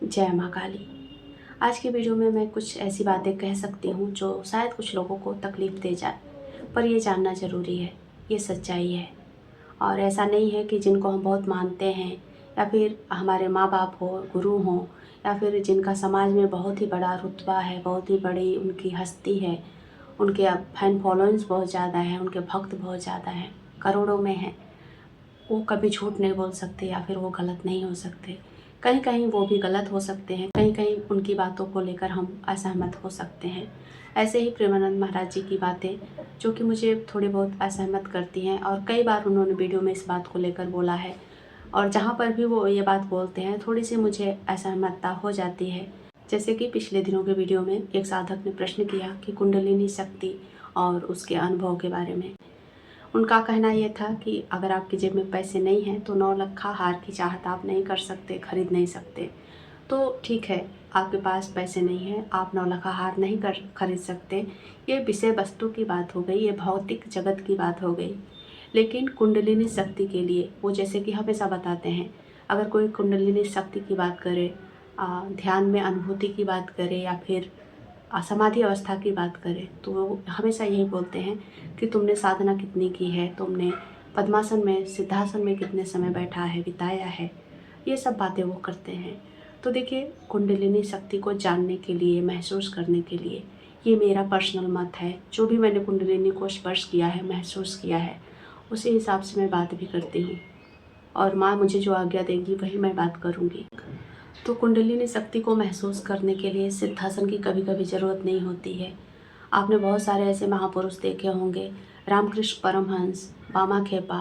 जय माँ काली। आज की वीडियो में मैं कुछ ऐसी बातें कह सकती हूँ जो शायद कुछ लोगों को तकलीफ़ दे जाए, पर ये जानना ज़रूरी है, ये सच्चाई है। और ऐसा नहीं है कि जिनको हम बहुत मानते हैं या फिर हमारे माँ बाप हो, गुरु हों, या फिर जिनका समाज में बहुत ही बड़ा रुतबा है, बहुत ही बड़ी उनकी हस्ती है, उनके अब फैन फॉलोइंग्स बहुत ज़्यादा है, उनके भक्त बहुत ज़्यादा हैं, करोड़ों में हैं, वो कभी झूठ नहीं बोल सकते या फिर वो गलत नहीं हो सकते। कहीं कहीं वो भी गलत हो सकते हैं, कहीं कहीं उनकी बातों को लेकर हम असहमत हो सकते हैं। ऐसे ही प्रेमानंद महाराज जी की बातें जो कि मुझे थोड़ी बहुत असहमत करती हैं, और कई बार उन्होंने वीडियो में इस बात को लेकर बोला है, और जहाँ पर भी वो ये बात बोलते हैं थोड़ी सी मुझे असहमतता हो जाती है। जैसे कि पिछले दिनों के वीडियो में एक साधक ने प्रश्न किया कि कुंडलिनी शक्ति और उसके अनुभव के बारे में। उनका कहना ये था कि अगर आपकी जेब में पैसे नहीं हैं तो 9 लखा हार की चाहत आप नहीं कर सकते, खरीद नहीं सकते। तो ठीक है, आपके पास पैसे नहीं हैं, आप 9 लखा हार नहीं खरीद सकते, ये विषय वस्तु की बात हो गई, ये भौतिक जगत की बात हो गई। लेकिन कुंडलिनी शक्ति के लिए वो जैसे कि हमेशा बताते हैं, अगर कोई कुंडलिनी शक्ति की बात करे, ध्यान में अनुभूति की बात करे या फिर समाधि अवस्था की बात करें, तो वो हमेशा यही बोलते हैं कि तुमने साधना कितनी की है, तुमने पद्मासन में, सिद्धासन में कितने समय बैठा है, बिताया है, ये सब बातें वो करते हैं। तो देखिए, कुंडलिनी शक्ति को जानने के लिए, महसूस करने के लिए, ये मेरा पर्सनल मत है। जो भी मैंने कुंडलिनी को स्पर्श किया है, महसूस किया है, उसी हिसाब से मैं बात भी करती हूँ, और माँ मुझे जो आज्ञा देगी वही मैं बात करूँगी। तो कुंडलिनी शक्ति को महसूस करने के लिए सिद्धासन की कभी कभी ज़रूरत नहीं होती है। आपने बहुत सारे ऐसे महापुरुष देखे होंगे, रामकृष्ण परमहंस, बामा खेपा,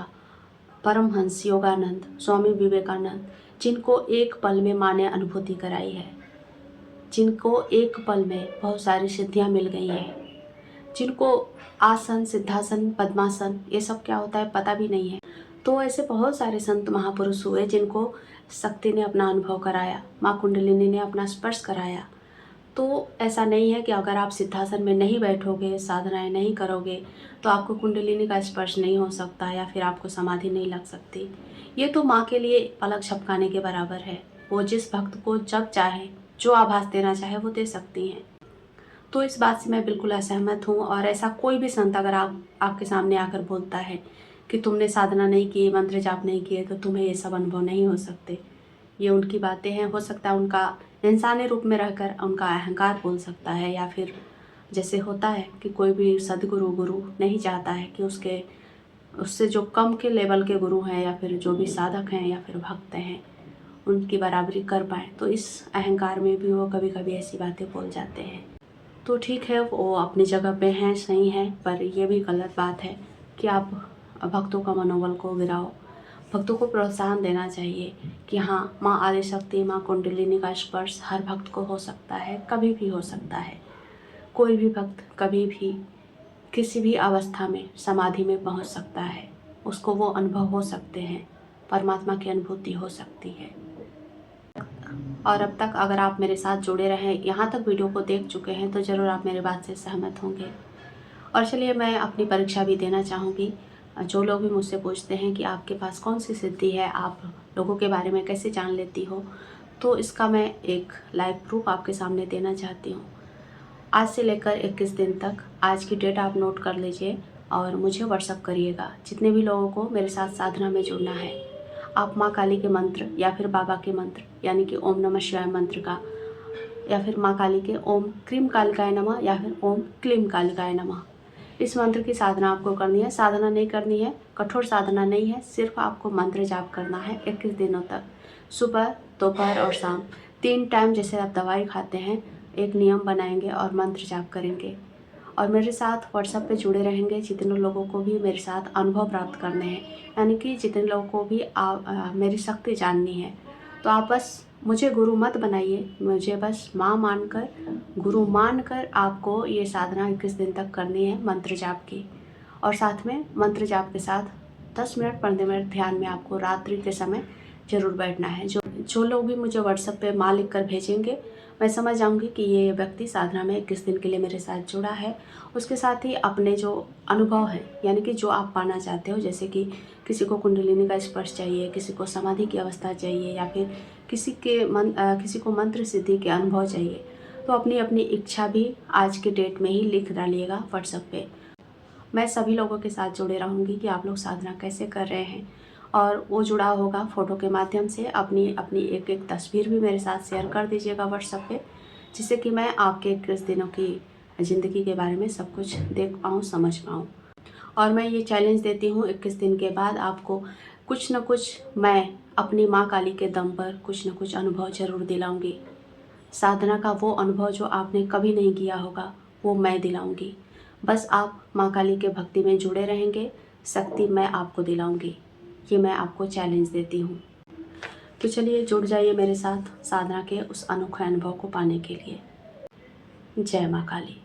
परमहंस योगानंद, स्वामी विवेकानंद, जिनको एक पल में माँ ने अनुभूति कराई है, जिनको एक पल में बहुत सारी सिद्धियाँ मिल गई हैं, जिनको आसन, सिद्धासन, पद्मासन, ये सब क्या होता है पता भी नहीं है। तो ऐसे बहुत सारे संत महापुरुष हुए जिनको शक्ति ने अपना अनुभव कराया, माँ कुंडलिनी ने अपना स्पर्श कराया। तो ऐसा नहीं है कि अगर आप सिद्धासन में नहीं बैठोगे, साधनाएं नहीं करोगे, तो आपको कुंडलिनी का स्पर्श नहीं हो सकता या फिर आपको समाधि नहीं लग सकती। ये तो माँ के लिए पलक झपकाने के बराबर है। वो जिस भक्त को जब चाहे, जो आभास देना चाहे, वो दे सकती हैं। तो इस बात से मैं बिल्कुल असहमत हूँ, और ऐसा कोई भी संत अगर आपके सामने आकर बोलता है कि तुमने साधना नहीं की, मंत्र जाप नहीं किए, तो तुम्हें ये सब अनुभव नहीं हो सकते, ये उनकी बातें हैं। हो सकता है उनका इंसानी रूप में रहकर उनका अहंकार बोल सकता है, या फिर जैसे होता है कि कोई भी सदगुरु गुरु नहीं चाहता है कि उससे जो कम के लेवल के गुरु हैं या फिर जो भी साधक हैं या फिर भक्त हैं, उनकी बराबरी कर पाए। तो इस अहंकार में भी वो कभी कभी ऐसी बातें बोल जाते हैं। तो ठीक है, वो अपनी जगह पे हैं, सही है, पर यह भी गलत बात है कि आप भक्तों का मनोबल को गिराओ। भक्तों को प्रोत्साहन देना चाहिए कि हाँ, माँ आदिशक्ति, माँ कुंडलिनी का स्पर्श हर भक्त को हो सकता है, कभी भी हो सकता है। कोई भी भक्त कभी भी किसी भी अवस्था में समाधि में पहुँच सकता है, उसको वो अनुभव हो सकते हैं, परमात्मा की अनुभूति हो सकती है। और अब तक अगर आप मेरे साथ जुड़े रहे, यहाँ तक वीडियो को देख चुके हैं, तो ज़रूर आप मेरी बात से सहमत होंगे। और चलिए, मैं अपनी परीक्षा भी देना चाहूँगी। जो लोग भी मुझसे पूछते हैं कि आपके पास कौन सी सिद्धि है, आप लोगों के बारे में कैसे जान लेती हो, तो इसका मैं एक लाइव प्रूफ आपके सामने देना चाहती हूँ। आज से लेकर 21 दिन तक, आज की डेट आप नोट कर लीजिए और मुझे व्हाट्सअप करिएगा। जितने भी लोगों को मेरे साथ साधना में जुड़ना है, आप माँ काली के मंत्र या फिर बाबा के मंत्र, यानी कि ओम नमः शिवाय मंत्र का, या फिर माँ काली के ओम क्रीम कालिकाय नमः या फिर ओम क्लीम कालिकाय नमः, इस मंत्र की साधना आपको करनी है। साधना नहीं करनी है, कठोर साधना नहीं है, सिर्फ आपको मंत्र जाप करना है 21 दिनों तक, सुबह, दोपहर और शाम, 3 टाइम। जैसे आप दवाई खाते हैं, एक नियम बनाएंगे और मंत्र जाप करेंगे, और मेरे साथ व्हाट्सएप पे जुड़े रहेंगे। जितने लोगों को भी मेरे साथ अनुभव प्राप्त करने हैं, यानी कि जितने लोगों को भी मेरी शक्ति जाननी है, तो आप बस मुझे गुरु मत बनाइए, मुझे बस माँ मानकर, गुरु मानकर आपको ये साधना 21 दिन तक करनी है मंत्र जाप की। और साथ में मंत्र जाप के साथ 10 मिनट 15 मिनट ध्यान में आपको रात्रि के समय ज़रूर बैठना है। जो लोग भी मुझे व्हाट्सएप पे माँ लिख कर भेजेंगे, मैं समझ जाऊंगी कि ये व्यक्ति साधना में 21 दिन के लिए मेरे साथ जुड़ा है। उसके साथ ही अपने जो अनुभव है, यानी कि जो आप पाना चाहते हो, जैसे कि किसी को कुंडलिनी का स्पर्श चाहिए, किसी को समाधि की अवस्था चाहिए, या फिर किसी को मंत्र सिद्धि के अनुभव चाहिए तो अपनी अपनी इच्छा भी आज के डेट में ही लिख डालिएगा व्हाट्सएप पे। मैं सभी लोगों के साथ जुड़े रहूँगी कि आप लोग साधना कैसे कर रहे हैं, और वो जुड़ा होगा फ़ोटो के माध्यम से। अपनी अपनी एक एक तस्वीर भी मेरे साथ शेयर कर दीजिएगा व्हाट्सएप पे, जिससे कि मैं आपके 21 दिनों की ज़िंदगी के बारे में सब कुछ देख पाऊँ, समझ पाऊँ। और मैं ये चैलेंज देती हूँ, 21 दिन के बाद आपको कुछ न कुछ मैं अपनी माँ काली के दम पर कुछ न कुछ अनुभव ज़रूर दिलाऊँगी। साधना का वो अनुभव जो आपने कभी नहीं किया होगा, वो मैं दिलाऊँगी। बस आप माँ काली के भक्ति में जुड़े रहेंगे, शक्ति मैं आपको दिलाऊँगी। ये मैं आपको चैलेंज देती हूँ। तो चलिए जुड़ जाइए मेरे साथ साधना के उस अनोखे अनुभव को पाने के लिए। जय माँ काली।